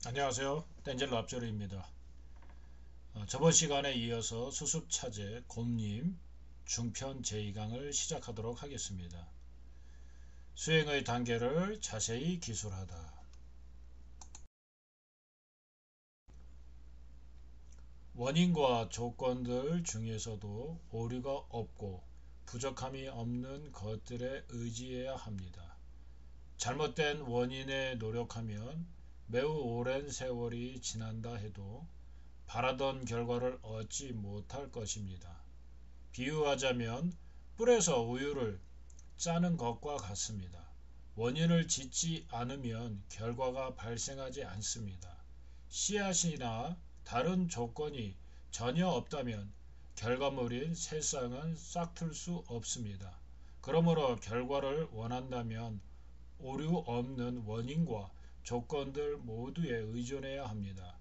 안녕하세요. 댄젤 랍조르입니다. 저번 시간에 이어서 수습차제 곰님 중편 제2강을 시작하도록 하겠습니다. 수행의 단계를 자세히 기술하다. 원인과 조건들 중에서도 오류가 없고 부족함이 없는 것들에 의지해야 합니다. 잘못된 원인에 노력하면 매우 오랜 세월이 지난다 해도 바라던 결과를 얻지 못할 것입니다. 비유하자면 뿔에서 우유를 짜는 것과 같습니다. 원인을 짓지 않으면 결과가 발생하지 않습니다. 씨앗이나 다른 조건이 전혀 없다면 결과물인 새싹은 싹틀 수 없습니다. 그러므로 결과를 원한다면 오류 없는 원인과 조건들 모두에 의존해야 합니다.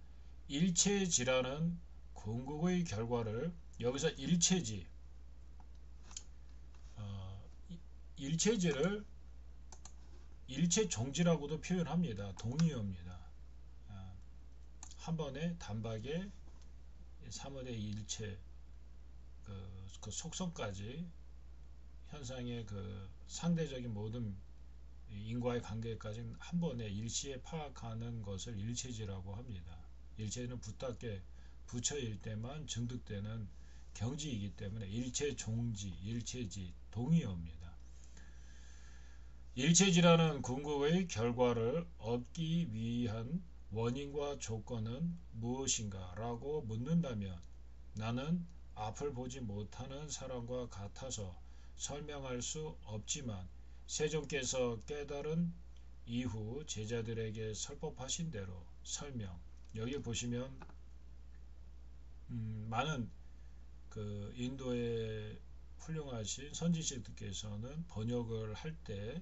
일체질환은 궁극의 결과를 여기서 어, 일체질을 일체종지라고도 표현합니다. 동의어입니다. 어, 한 번에 단박에 3원의 일체 그 속성까지 현상의 그 상대적인 모든 인과의 관계까지 한 번에 일시에 파악하는 것을 일체지라고 합니다. 일체는 붙답게 부처일 때만 증득되는 경지이기 때문에 일체종지, 일체지, 동의어입니다. 일체지라는 궁극의 결과를 얻기 위한 원인과 조건은 무엇인가 라고 묻는다면 나는 앞을 보지 못하는 사람과 같아서 설명할 수 없지만 세존께서 깨달은 이후 제자들에게 설법하신 대로 설명. 여기 보시면 많은 그 인도의 훌륭하신 선지식들께서는 번역을 할 때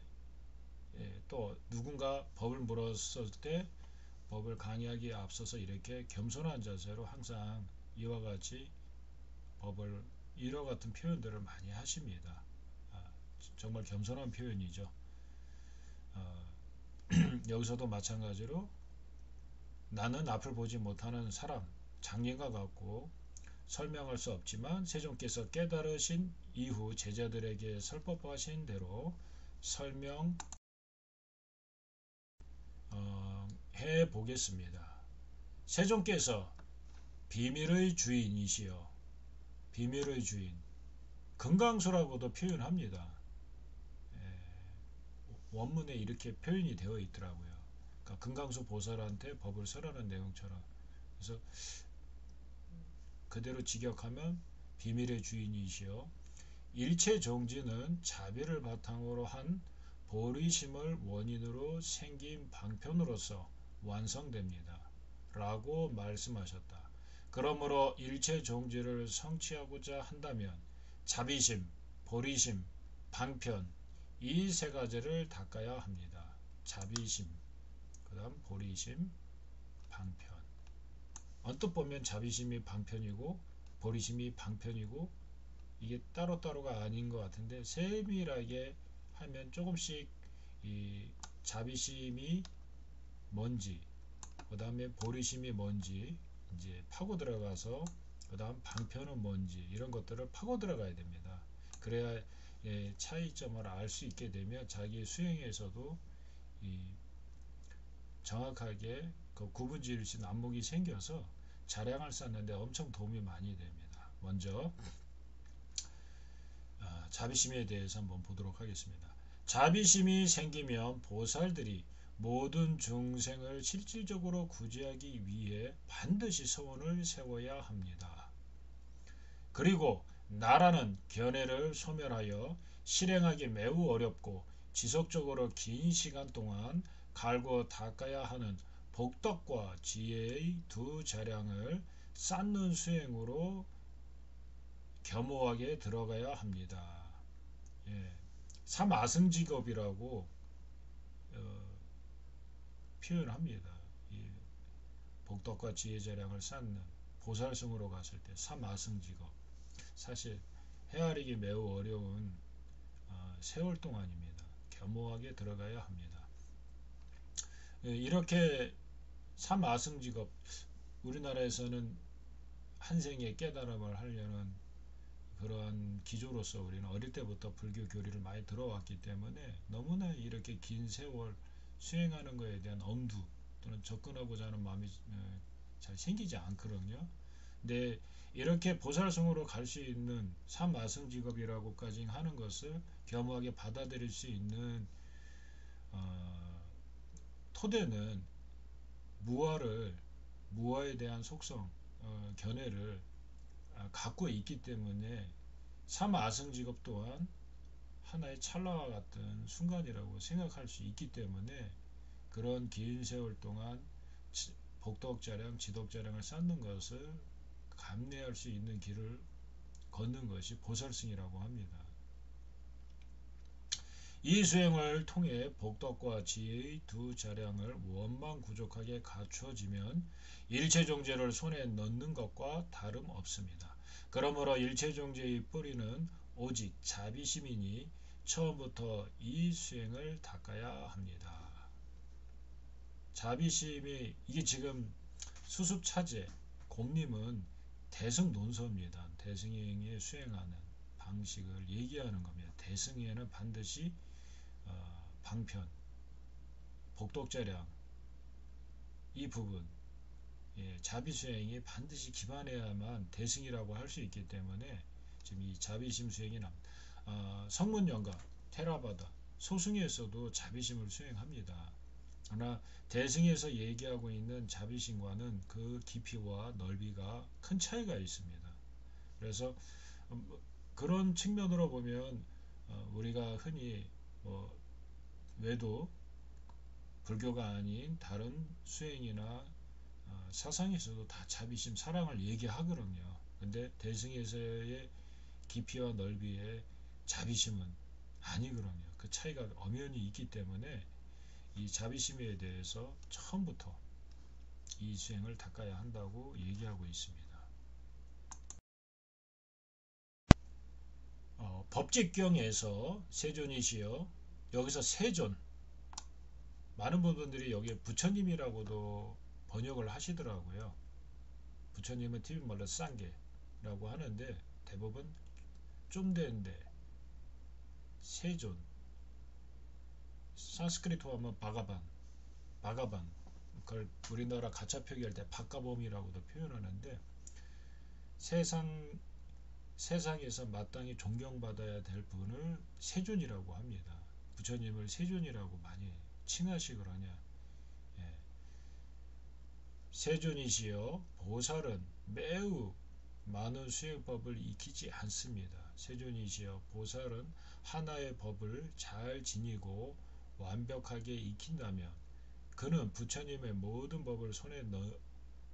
또 누군가 법을 물었을 때 법을 강의하기에 앞서서 이렇게 겸손한 자세로 항상 이와 같이 법을 이와 같은 표현들을 많이 하십니다. 정말 겸손한 표현이죠. 어, 여기서도 마찬가지로 나는 앞을 보지 못하는 사람, 장님과 같고 설명할 수 없지만 세존께서 깨달으신 이후 제자들에게 설법하신 대로 설명해 보겠습니다. 세존께서 비밀의 주인이시여 비밀의 주인 금강수라고도 표현합니다. 원문에 이렇게 표현이 되어 있더라고요. 그러니까 금강수 보살한테 법을 설하는 내용처럼. 그래서 그대로 직역하면 비밀의 주인이시여 일체 정지는 자비를 바탕으로 한 보리심을 원인으로 생긴 방편으로서 완성됩니다. 라고 말씀하셨다. 그러므로 일체 정지를 성취하고자 한다면 자비심, 보리심, 방편 이 세 가지를 닦아야 합니다. 자비심, 그 다음 보리심, 방편. 언뜻 보면 자비심이 방편이고 보리심이 방편이고 이게 따로따로가 아닌 것 같은데 세밀하게 하면 조금씩 이 자비심이 뭔지 그 다음에 보리심이 뭔지 이제 파고 들어가서 그 다음 방편은 뭔지 이런 것들을 파고 들어가야 됩니다. 그래야 차이점을 알 수 있게 되면 자기 수행에서도 이 정확하게 그 구분 지을 수 있는 안목이 생겨서 자량을 쌓는데 엄청 도움이 많이 됩니다. 먼저 자비심에 대해서 한번 보도록 하겠습니다. 자비심이 생기면 보살들이 모든 중생을 실질적으로 구제하기 위해 반드시 서원을 세워야 합니다. 그리고 나라는 견해를 소멸하여 실행하기 매우 어렵고 지속적으로 긴 시간 동안 갈고 닦아야 하는 복덕과 지혜의 두 자량을 쌓는 수행으로 겸허하게 들어가야 합니다. 예, 삼아승직업이라고 표현합니다. 이 복덕과 지혜 자량을 쌓는 보살승으로 갔을 때 삼아승직업. 사실 헤아리기 매우 어려운 세월 동안입니다. 겸허하게 들어가야 합니다. 예, 이렇게 삼아승직업, 우리나라에서는 한생의 깨달음을 하려는 그러한 기조로서 우리는 어릴 때부터 불교 교리를 많이 들어왔기 때문에 너무나 이렇게 긴 세월 수행하는 것에 대한 엄두 또는 접근하고자 하는 마음이 잘 생기지 않거든요. 근데 이렇게 보살성으로 갈 수 있는 삼아승직업이라고까지 하는 것을 겸허하게 받아들일 수 있는 어, 토대는 무아를 무아에 대한 속성, 견해를 갖고 있기 때문에 삼아승직업 또한 하나의 찰나와 같은 순간이라고 생각할 수 있기 때문에 그런 긴 세월 동안 복덕자량, 지덕자량을 쌓는 것을 감내할 수 있는 길을 걷는 것이 보살승이라고 합니다. 이 수행을 통해 복덕과 지혜의 두 자량을 원만구족하게 갖춰지면 일체종재를 손에 넣는 것과 다름없습니다. 그러므로 일체종재의 뿌리는 오직 자비심이니 처음부터 이 수행을 닦아야 합니다. 자비심이 이게 지금 수습차제 곰님은 대승논서입니다. 대승행에 수행하는 방식을 얘기하는 겁니다. 대승에는 반드시 방편, 복덕자량 이 부분 자비수행이 반드시 기반해야만 대승이라고 할 수 있기 때문에 지금 이 자비심 수행이 납니다. 성문연가, 테라바다, 소승에서도 자비심을 수행합니다. 그러나 대승에서 얘기하고 있는 자비심과는 그 깊이와 넓이가 큰 차이가 있습니다. 그래서 그런 측면으로 보면 우리가 흔히 외도 불교가 아닌 다른 수행이나 사상에서도 다 자비심, 사랑을 얘기하거든요. 근데 대승에서의 깊이와 넓이의 자비심은 아니거든요. 그 차이가 엄연히 있기 때문에 이 자비심에 대해서 처음부터 이 수행을 닦아야 한다고 얘기하고 있습니다. 법직경에서 세존이시여, 여기서 세존, 많은 부분들이 여기에 부처님이라고도 번역을 하시더라고요. 부처님은 TV 말로 쌍계라고 하는데 대부분 좀된데 세존, 산스크리트어 하면 바가반, 그걸 우리나라 가짜 표기할 때 박가범이라고도 표현하는데 세상에서 마땅히 존경받아야 될 분을 세존이라고 합니다. 부처님을 세존이라고 많이 칭하시거든요. 예. 세존이시여, 보살은 매우 많은 수행법을 익히지 않습니다. 세존이시여, 보살은 하나의 법을 잘 지니고 완벽하게 익힌다면 그는 부처님의 모든 법을 손에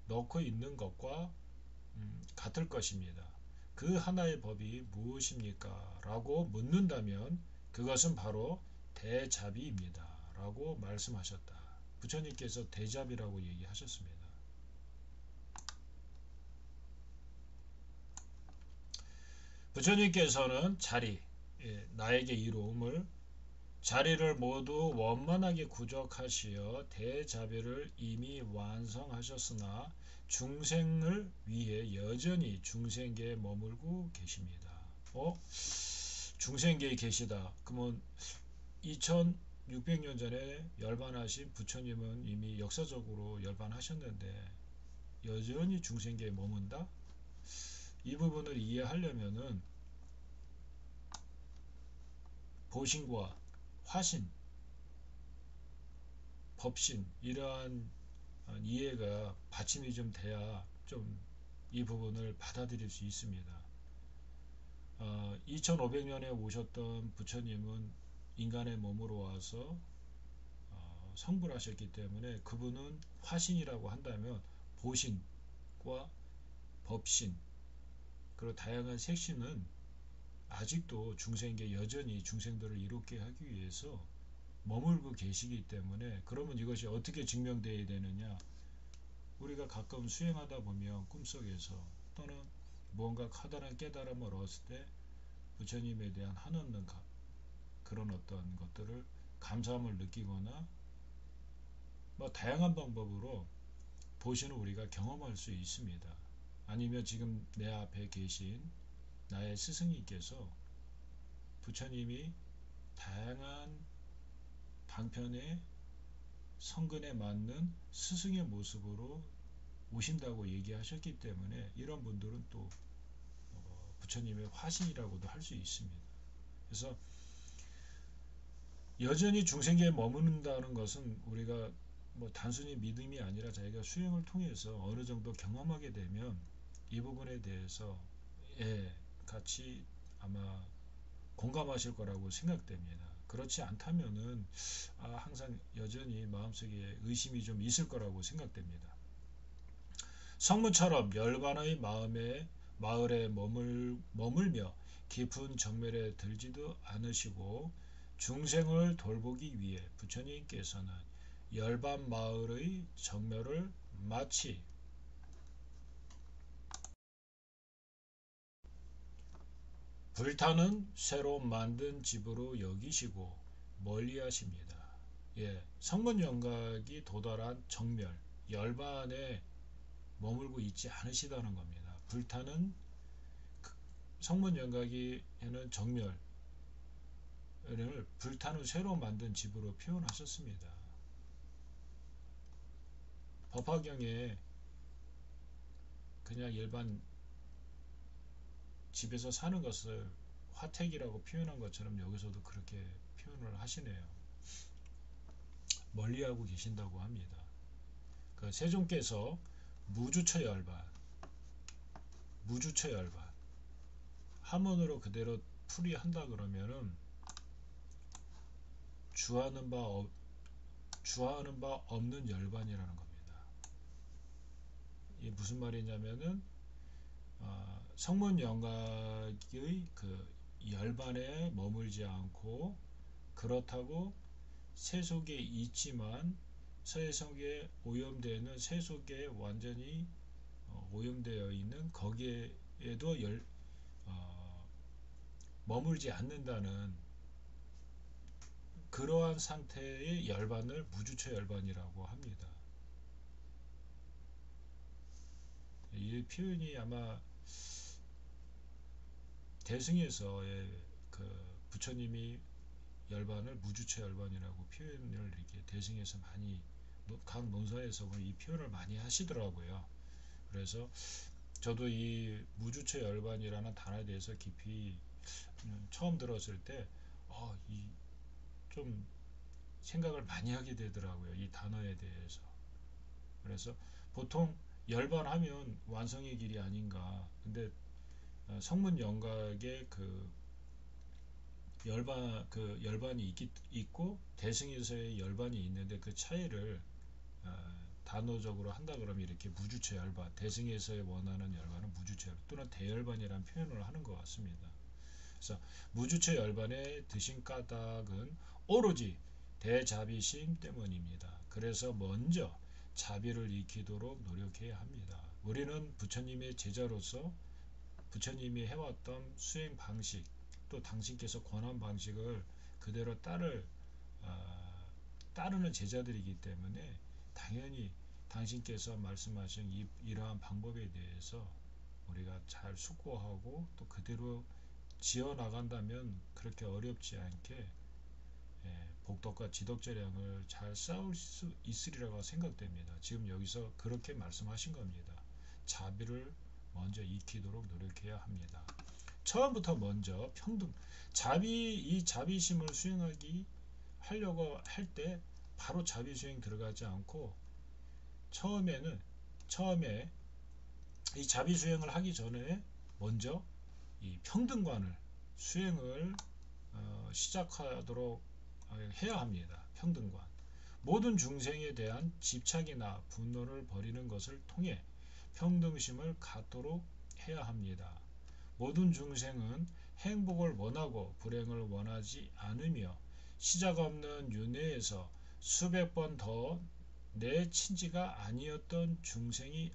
넣고 있는 것과 같을 것입니다. 그 하나의 법이 무엇입니까? 라고 묻는다면 그것은 바로 대자비입니다. 라고 말씀하셨다. 부처님께서 대자비라고 얘기하셨습니다. 부처님께서는 나에게 이루음을 자리를 모두 원만하게 구족하시어 대자비를 이미 완성하셨으나 중생을 위해 여전히 중생계에 머물고 계십니다. 중생계에 계시다. 그러면 2600년 전에 열반하신 부처님은 이미 역사적으로 열반하셨는데 여전히 중생계에 머문다? 이 부분을 이해하려면은 보신과 화신, 법신 이러한 이해가 받침이 좀 돼야 좀 이 부분을 받아들일 수 있습니다. 2500년에 오셨던 부처님은 인간의 몸으로 와서 성불하셨기 때문에 그분은 화신이라고 한다면 보신과 법신 그리고 다양한 색신은 아직도 중생계 여전히 중생들을 이롭게 하기 위해서 머물고 계시기 때문에 그러면 이것이 어떻게 증명되어야 되느냐, 우리가 가끔 수행하다 보면 꿈속에서 또는 무언가 커다란 깨달음을 얻을 때 부처님에 대한 한없는 그런 어떤 것들을 감사함을 느끼거나 다양한 방법으로 보시는 우리가 경험할 수 있습니다. 아니면 지금 내 앞에 계신 나의 스승님께서 부처님이 다양한 방편의 성근에 맞는 스승의 모습으로 오신다고 얘기하셨기 때문에 이런 분들은 또 부처님의 화신이라고도 할 수 있습니다. 그래서 여전히 중생계에 머무른다는 것은 우리가 뭐 단순히 믿음이 아니라 자기가 수행을 통해서 어느 정도 경험하게 되면 이 부분에 대해서 같이 아마 공감하실 거라고 생각됩니다. 그렇지 않다면은 항상 여전히 마음속에 의심이 좀 있을 거라고 생각됩니다. 성문처럼 열반의 마을에 머물며 깊은 정멸에 들지도 않으시고 중생을 돌보기 위해 부처님께서는 열반 마을의 정멸을 마치 불타는 새로 만든 집으로 여기시고 멀리하십니다. 성문영각이 도달한 정멸, 열반에 머물고 있지 않으시다는 겁니다. 불타는 성문영각에는 정멸을 불타는 새로 만든 집으로 표현하셨습니다. 법화경에 그냥 일반 집에서 사는 것을 화택이라고 표현한 것처럼 여기서도 그렇게 표현을 하시네요. 멀리하고 계신다고 합니다. 그 세종께서 무주처열반 한문으로 그대로 풀이한다 그러면은 주하는 바 없는 열반이라는 겁니다. 이게 무슨 말이냐면은 성문영각의 그 열반에 머물지 않고 그렇다고 세속에 있지만 세속에 오염되는 세속에 완전히 오염되어 있는 거기에도 머물지 않는다는 그러한 상태의 열반을 무주처 열반이라고 합니다. 이 표현이 아마 대승에서의 그 부처님이 열반을 무주처 열반이라고 표현을 이렇게 대승에서 많이 각 논사에서 이 표현을 많이 하시더라고요. 그래서 저도 이 무주처 열반이라는 단어에 대해서 깊이 처음 들었을 때 좀 생각을 많이 하게 되더라고요. 이 단어에 대해서. 그래서 보통 열반하면 완성의 길이 아닌가. 근데 성문 영각에 그 열반이 있고 대승에서의 열반이 있는데 그 차이를 단어적으로 한다 그러면 이렇게 무주처 열반, 대승에서의 원하는 열반은 무주처 열반 또는 대열반이라는 표현을 하는 것 같습니다. 그래서 무주처 열반에 드신 까닭은 오로지 대자비심 때문입니다. 그래서 먼저 자비를 익히도록 노력해야 합니다. 우리는 부처님의 제자로서 부처님이 해왔던 수행 방식 또 당신께서 권한 방식을 그대로 따르는 제자들이기 때문에 당연히 당신께서 말씀하신 이러한 방법에 대해서 우리가 잘 숙고하고 또 그대로 지어나간다면 그렇게 어렵지 않게 복덕과 지덕재량을 잘 쌓을 수 있으리라고 생각됩니다. 지금 여기서 그렇게 말씀하신 겁니다. 자비를 먼저 익히도록 노력해야 합니다. 처음부터 먼저 평등, 이 자비심을 하려고 할 때 바로 자비 수행 들어가지 않고 처음에 이 자비 수행을 하기 전에 먼저 이 평등관을 수행을 시작하도록 해야 합니다. 평등관. 모든 중생에 대한 집착이나 분노를 버리는 것을 통해 평등심을 갖도록 해야 합니다. 모든 중생은 행복을 원하고 불행을 원하지 않으며 시작 없는 윤회에서 수백 번 더 내 친지가 아니었던 중생이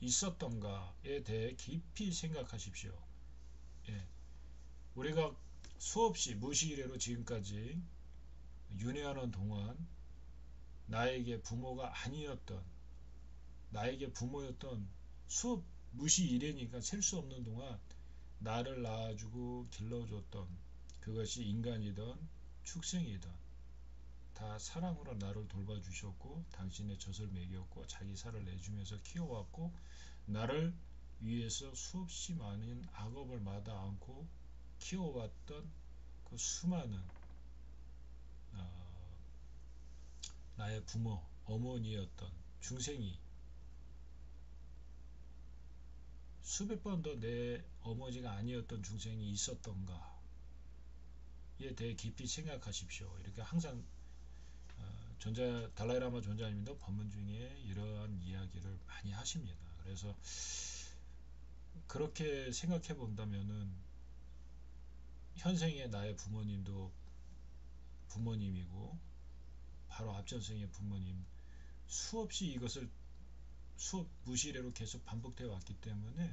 있었던가에 대해 깊이 생각하십시오. 우리가 수없이 무시이래로 지금까지 윤회하는 동안 나에게 부모가 아니었던 나에게 부모였던 수업 무시 이래니까 셀 수 없는 동안 나를 낳아주고 길러줬던, 그것이 인간이든 축생이든 다 사랑으로 나를 돌봐주셨고 당신의 젖을 먹였고 자기 살을 내주면서 키워왔고, 나를 위해서 수없이 많은 악업을 마다 않고 키워왔던 그 수많은 어, 나의 부모, 어머니였던 중생이 수백 번 더 내 어머니가 아니었던 중생이 있었던가에 대해 깊이 생각하십시오. 이렇게 항상 달라이라마 존자님도 법문 중에 이러한 이야기를 많이 하십니다. 그래서 그렇게 생각해 본다면은 현생의 나의 부모님도 부모님이고 바로 앞전생의 부모님, 수없이 이것을 수업 무시례로 계속 반복되어 왔기 때문에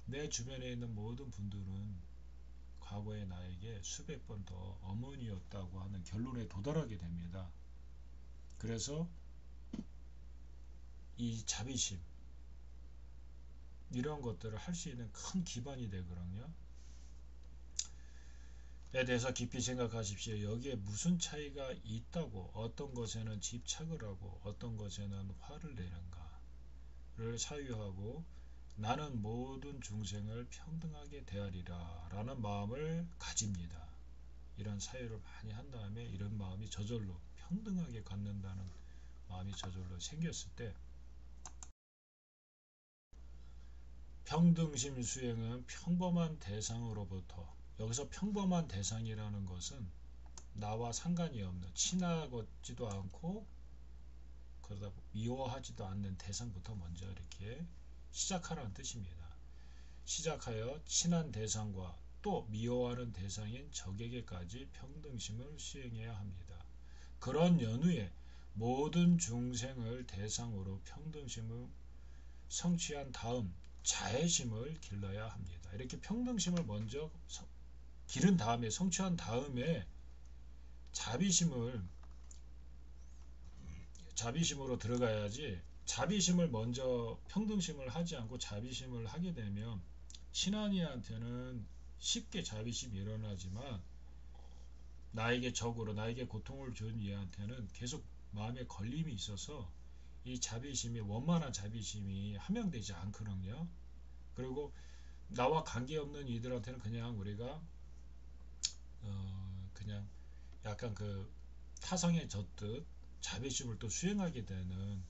내 주변에 있는 모든 분들은 과거의 나에게 수백 번 더 어머니였다고 하는 결론에 도달하게 됩니다. 그래서 이 자비심, 이런 것들을 할 수 있는 큰 기반이 되거든요. 에 대해서 깊이 생각하십시오. 여기에 무슨 차이가 있다고, 어떤 것에는 집착을 하고 어떤 것에는 화를 내는가를 사유하고, 나는 모든 중생을 평등하게 대하리라 라는 마음을 가집니다. 이런 사유를 많이 한 다음에 이런 마음이 저절로 평등하게 갖는다는 마음이 저절로 생겼을 때, 평등심 수행은 평범한 대상으로부터, 여기서 평범한 대상이라는 것은 나와 상관이 없는, 친하지도 않고 그러다 미워하지도 않는 대상부터 먼저 이렇게 시작하라는 뜻입니다. 시작하여 친한 대상과 또 미워하는 대상인 적에게까지 평등심을 수행해야 합니다. 그런 연후에 모든 중생을 대상으로 평등심을 성취한 다음 자애심을 길러야 합니다. 이렇게 평등심을 먼저 기른 다음에, 성취한 다음에 자비심으로 들어가야지, 자비심을 먼저 평등심을 하지 않고 자비심을 하게 되면 친한 이한테는 쉽게 자비심이 일어나지만 나에게 적으로 나에게 고통을 준 이한테는 계속 마음에 걸림이 있어서 이 자비심이, 원만한 자비심이 함양되지 않거든요. 그리고 나와 관계없는 이들한테는 그냥 우리가 그냥 약간 그 타성에 젖듯 자비심을 또 수행하게 되는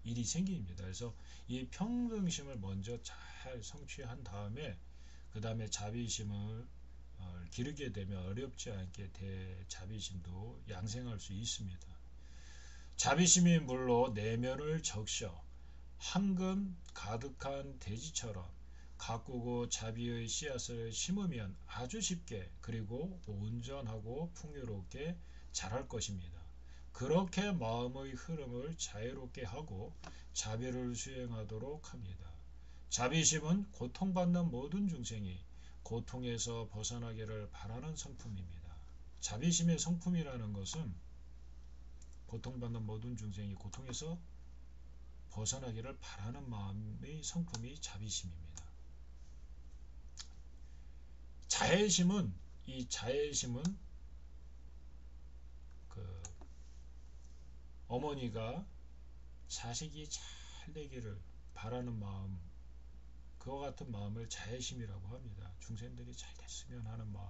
일이 생깁니다. 그래서 이 평등심을 먼저 잘 성취한 다음에 그 다음에 자비심을 기르게 되면 어렵지 않게 대자비심도 양생할 수 있습니다. 자비심이 물로 내면을 적셔 황금 가득한 대지처럼 가꾸고 자비의 씨앗을 심으면 아주 쉽게 그리고 온전하고 풍요롭게 자랄 것입니다. 그렇게 마음의 흐름을 자유롭게 하고 자비를 수행하도록 합니다. 자비심은 고통받는 모든 중생이 고통에서 벗어나기를 바라는 성품입니다. 자비심의 성품이라는 것은 고통받는 모든 중생이 고통에서 벗어나기를 바라는 마음의 성품이 자비심입니다. 이 자애심은 그 어머니가 자식이 잘 되기를 바라는 마음, 그와 같은 마음을 자애심이라고 합니다. 중생들이 잘 됐으면 하는 마음,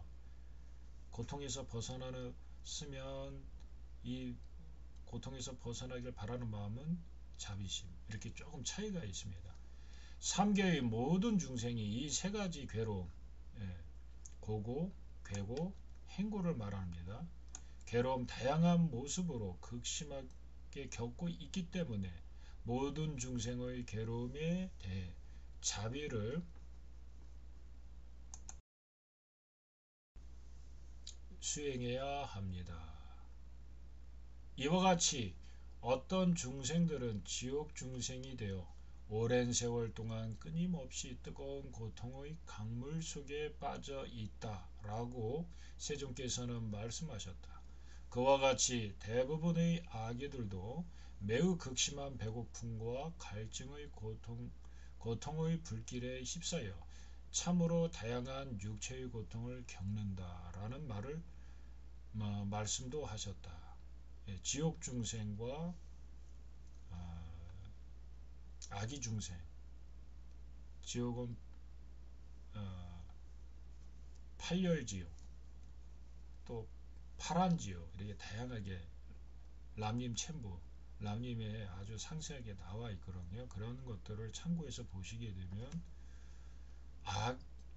고통에서 벗어나면 이 고통에서 벗어나길 바라는 마음은 자비심. 이렇게 조금 차이가 있습니다. 삼계의 모든 중생이 이 세 가지 괴로움, 고고, 괴고, 행고를 말합니다. 괴로움 다양한 모습으로 극심하게 겪고 있기 때문에 모든 중생의 괴로움에 대해 자비를 수행해야 합니다. 이와 같이 어떤 중생들은 지옥 중생이 되어 오랜 세월 동안 끊임없이 뜨거운 고통의 강물 속에 빠져 있다라고 세존께서는 말씀하셨다. 그와 같이 대부분의 아기들도 매우 극심한 배고픔과 갈증의 고통의 불길에 휩싸여 참으로 다양한 육체의 고통을 겪는다라는 말씀도 하셨다. 예, 지옥 중생과 아기 중생, 지옥은 어, 팔열지옥, 또 파란지옥, 이렇게 다양하게 람님 첨부, 람님에 아주 상세하게 나와 있거든요. 그런 것들을 참고해서 보시게 되면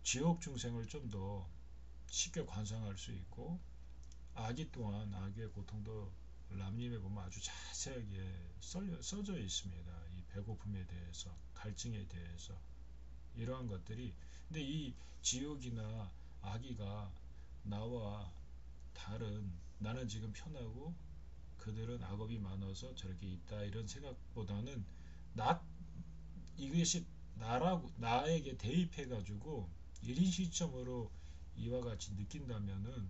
지옥 중생을 좀 더 쉽게 관상할 수 있고, 아기 또한 아기의 고통도 람님에 보면 아주 자세하게 써져 있습니다. 이 배고픔에 대해서, 갈증에 대해서, 이러한 것들이. 근데 이 지옥이나 아기가 나와 다른, 나는 지금 편하고 그들은 악업이 많아서 저렇게 있다, 이런 생각보다는 나 이것이 나에게 대입해 가지고 1인 시점으로 이와 같이 느낀다면은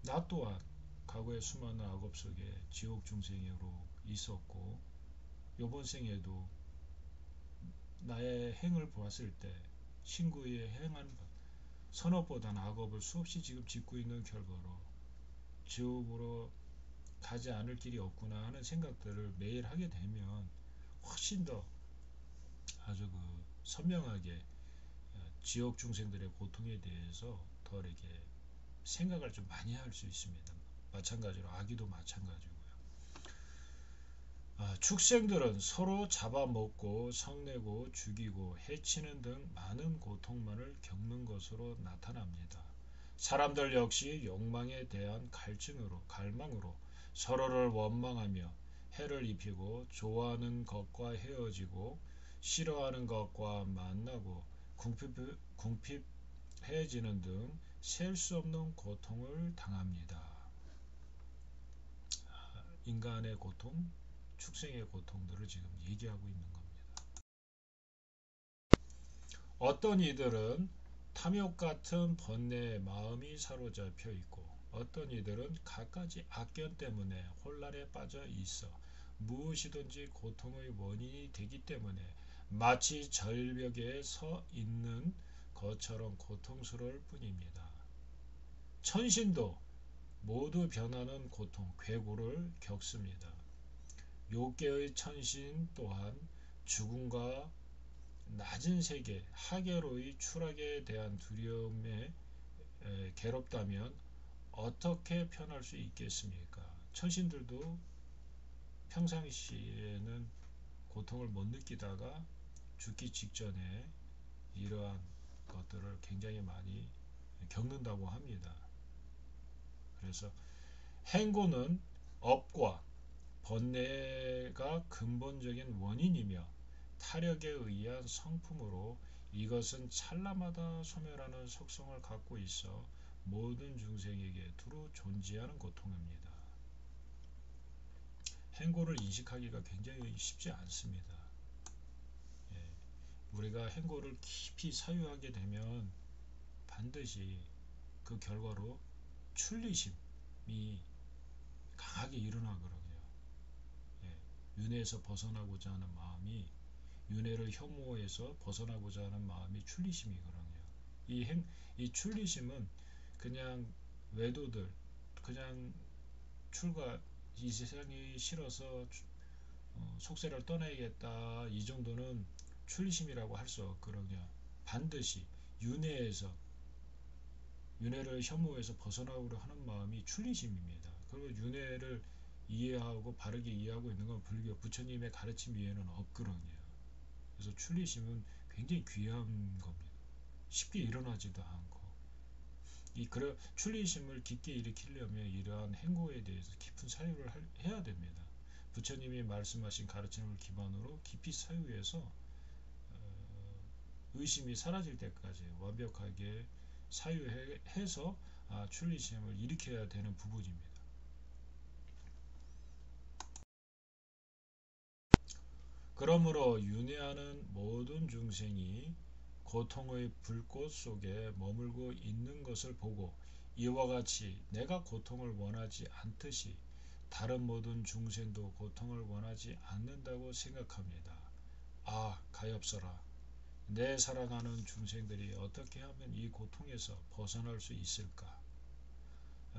나 또한 과거의 수많은 악업 속에 지옥 중생으로 있었고, 요번 생에도 나의 행을 보았을 때 친구의 행한 선업보다는 악업을 수없이 지금 짓고 있는 결과로 지옥으로 가지 않을 길이 없구나 하는 생각들을 매일 하게 되면 훨씬 더 아주 선명하게 지옥 중생들의 고통에 대해서 더 이렇게 생각을 좀 많이 할 수 있습니다. 마찬가지로 아기도 마찬가지고요. 축생들은 서로 잡아먹고 성내고 죽이고 해치는 등 많은 고통만을 겪는 것으로 나타납니다. 사람들 역시 욕망에 대한 갈망으로 서로를 원망하며 해를 입히고, 좋아하는 것과 헤어지고 싫어하는 것과 만나고 궁핍해지는 등 셀 수 없는 고통을 당합니다. 인간의 고통, 축생의 고통들을 지금 얘기하고 있는 겁니다. 어떤 이들은 탐욕 같은 번뇌에 마음이 사로잡혀 있고, 어떤 이들은 갖가지 악견 때문에 혼란에 빠져 있어 무엇이든지 고통의 원인이 되기 때문에 마치 절벽에 서 있는 것처럼 고통스러울 뿐입니다. 천신도 모두 변하는 고통, 괴고를 겪습니다. 욕계의 천신 또한 죽음과 낮은 세계, 하계로의 추락에 대한 두려움에 괴롭다면 어떻게 편할 수 있겠습니까? 천신들도 평상시에는 고통을 못 느끼다가 죽기 직전에 이러한 것들을 굉장히 많이 겪는다고 합니다. 그래서 행고는 업과 번뇌가 근본적인 원인이며 타력에 의한 성품으로 이것은 찰나마다 소멸하는 속성을 갖고 있어 모든 중생에게 두루 존재하는 고통입니다. 행고를 인식하기가 굉장히 쉽지 않습니다. 우리가 행고를 깊이 사유하게 되면 반드시 그 결과로 출리심이 강하게 일어나거든요. 윤회에서 벗어나고자 하는 마음이, 윤회를 혐오해서 벗어나고자 하는 마음이 출리심이거든요. 이 출리심은 그냥 외도들, 그냥 이 세상이 싫어서 속세를 떠나야겠다, 이 정도는 출리심이라고 할 수 없거든요. 반드시 윤회를 혐오해서 벗어나고자 하는 마음이 출리심입니다. 그리고 윤회를 이해하고 바르게 이해하고 있는 건 불교 부처님의 가르침 위에는 없거든요. 그래서 출리심은 굉장히 귀한 겁니다. 쉽게 일어나지도 않고, 출리심을 깊게 일으키려면 이러한 행고에 대해서 깊은 사유를 해야 됩니다. 부처님이 말씀하신 가르침을 기반으로 깊이 사유해서 의심이 사라질 때까지 완벽하게 사유해서 출리심을 일으켜야 되는 부분입니다. 그러므로 윤회하는 모든 중생이 고통의 불꽃 속에 머물고 있는 것을 보고 이와 같이 내가 고통을 원하지 않듯이 다른 모든 중생도 고통을 원하지 않는다고 생각합니다. 아, 가엾어라. 내 사랑하는 중생들이 어떻게 하면 이 고통에서 벗어날 수 있을까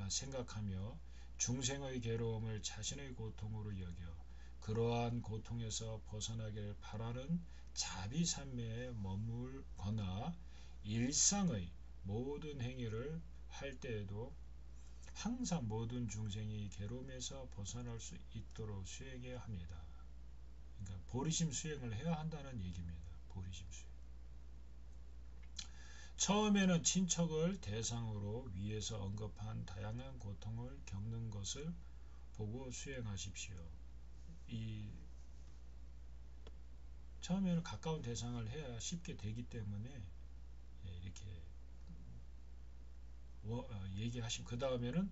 생각하며 중생의 괴로움을 자신의 고통으로 여겨 그러한 고통에서 벗어나길 바라는 자비산매에 머물거나 일상의 모든 행위를 할 때에도 항상 모든 중생이 괴로움에서 벗어날 수 있도록 수행해야 합니다. 그러니까 보리심 수행을 해야 한다는 얘기입니다. 보리심 수행. 처음에는 친척을 대상으로 위에서 언급한 다양한 고통을 겪는 것을 보고 수행하십시오. 처음에는 가까운 대상을 해야 쉽게 되기 때문에 이렇게 얘기하시고 그 다음에는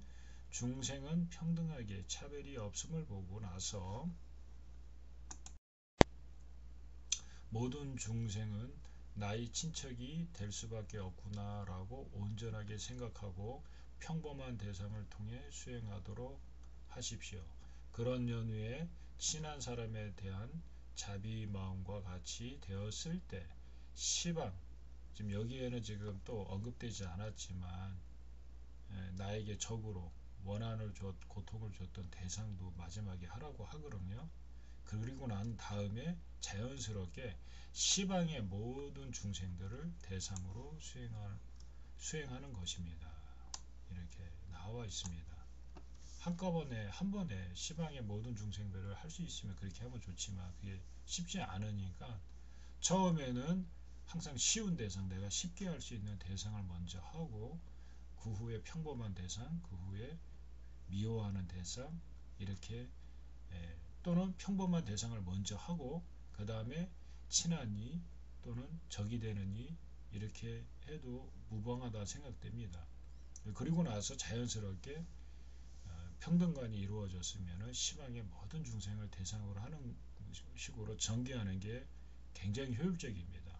중생은 평등하게 차별이 없음을 보고 나서 모든 중생은 나의 친척이 될 수밖에 없구나 라고 온전하게 생각하고 평범한 대상을 통해 수행하도록 하십시오. 그런 연후에 친한 사람에 대한 자비 마음과 같이 되었을 때 시방, 지금 여기에는 지금 또 언급되지 않았지만 나에게 적으로 원한을 고통을 줬던 대상도 마지막에 하라고 하거든요. 그리고 난 다음에 자연스럽게 시방의 모든 중생들을 대상으로 수행하는 것입니다. 이렇게 나와 있습니다. 한꺼번에 한 번에 시방의 모든 중생들을 할 수 있으면 그렇게 하면 좋지만 그게 쉽지 않으니까 처음에는 항상 쉬운 대상, 내가 쉽게 할 수 있는 대상을 먼저 하고 그 후에 평범한 대상, 그 후에 미워하는 대상, 이렇게 또는 평범한 대상을 먼저 하고 그 다음에 친한 이 또는 적이 되는 이 이렇게 해도 무방하다 생각됩니다. 그리고 나서 자연스럽게 평등관이 이루어졌으면 시방의 모든 중생을 대상으로 하는 식으로 전개하는 게 굉장히 효율적입니다.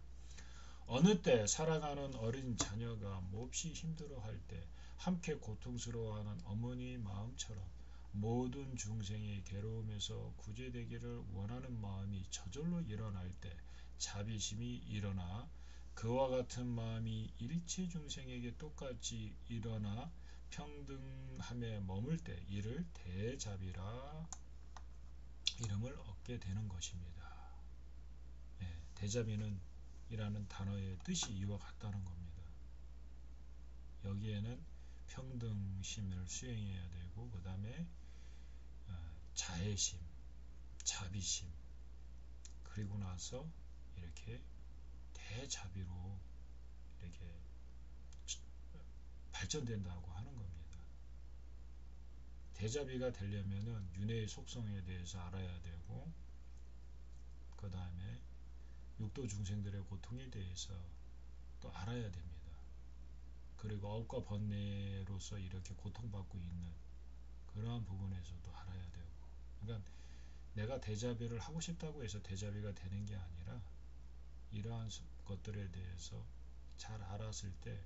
어느 때 사랑하는 어린 자녀가 몹시 힘들어할 때 함께 고통스러워하는 어머니 마음처럼 모든 중생이 괴로움에서 구제되기를 원하는 마음이 저절로 일어날 때 자비심이 일어나 그와 같은 마음이 일체 중생에게 똑같이 일어나 평등함에 머물 때 이를 대자비라 이름을 얻게 되는 것입니다. 대자비는 이라는 단어의 뜻이 이와 같다는 겁니다. 여기에는 평등심을 수행해야 되고 그 다음에 자애심, 자비심 그리고 나서 이렇게 대자비로 이렇게 발전된다고 하는 겁니다. 대자비가 되려면은 윤회의 속성에 대해서 알아야 되고 그 다음에 육도 중생들의 고통에 대해서 또 알아야 됩니다. 그리고 업과 번뇌로서 이렇게 고통받고 있는 그러한 부분에서도 알아야 되고 그러니까 내가 대자비를 하고 싶다고 해서 대자비가 되는 게 아니라 이러한 것들에 대해서 잘 알았을 때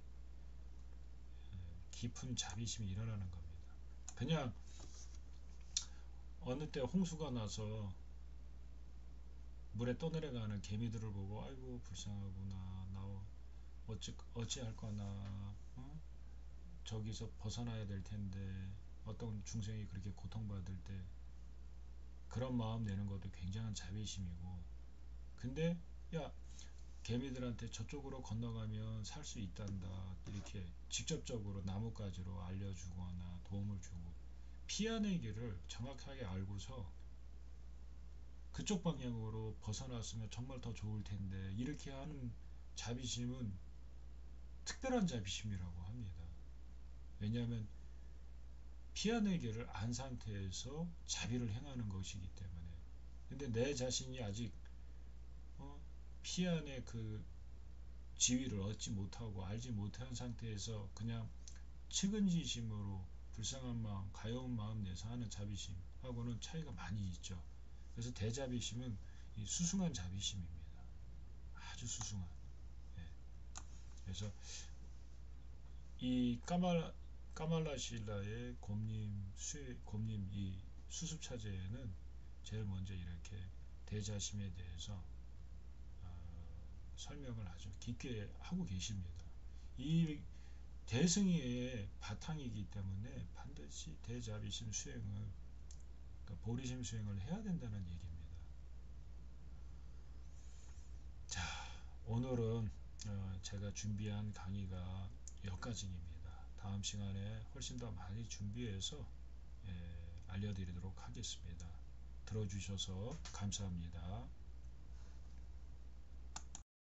깊은 자비심이 일어나는 겁니다. 그냥 어느 때 홍수가 나서 물에 떠내려가는 개미들을 보고 아이고 불쌍하구나 나 어찌할 거나 저기서 벗어나야 될 텐데 어떤 중생이 그렇게 고통받을 때 그런 마음 내는 것도 굉장한 자비심이고 근데 야 개미들한테 저쪽으로 건너가면 살 수 있단다 이렇게 직접적으로 나뭇가지로 알려주거나 도움을 주고 피하는 길을 정확하게 알고서 그쪽 방향으로 벗어났으면 정말 더 좋을 텐데 이렇게 하는 자비심은 특별한 자비심이라고 합니다. 왜냐하면 피하는 길을 안 상태에서 자비를 행하는 것이기 때문에 근데 내 자신이 아직 피안의 그 지위를 얻지 못하고 알지 못한 상태에서 그냥 측은지심으로 불쌍한 마음, 가여운 마음 내서 하는 자비심하고는 차이가 많이 있죠. 그래서 대자비심은 이 수승한 자비심입니다. 아주 수승한. 그래서 이 까말라 신라의 곰님 이 수습차제에는 제일 먼저 이렇게 대자심에 대해서 설명을 아주 깊게 하고 계십니다. 이 대승의 바탕이기 때문에 반드시 대자비심 수행을, 그러니까 보리심 수행을 해야 된다는 얘기입니다. 자, 오늘은 제가 준비한 강의가 여기까지입니다. 다음 시간에 훨씬 더 많이 준비해서 알려드리도록 하겠습니다. 들어주셔서 감사합니다.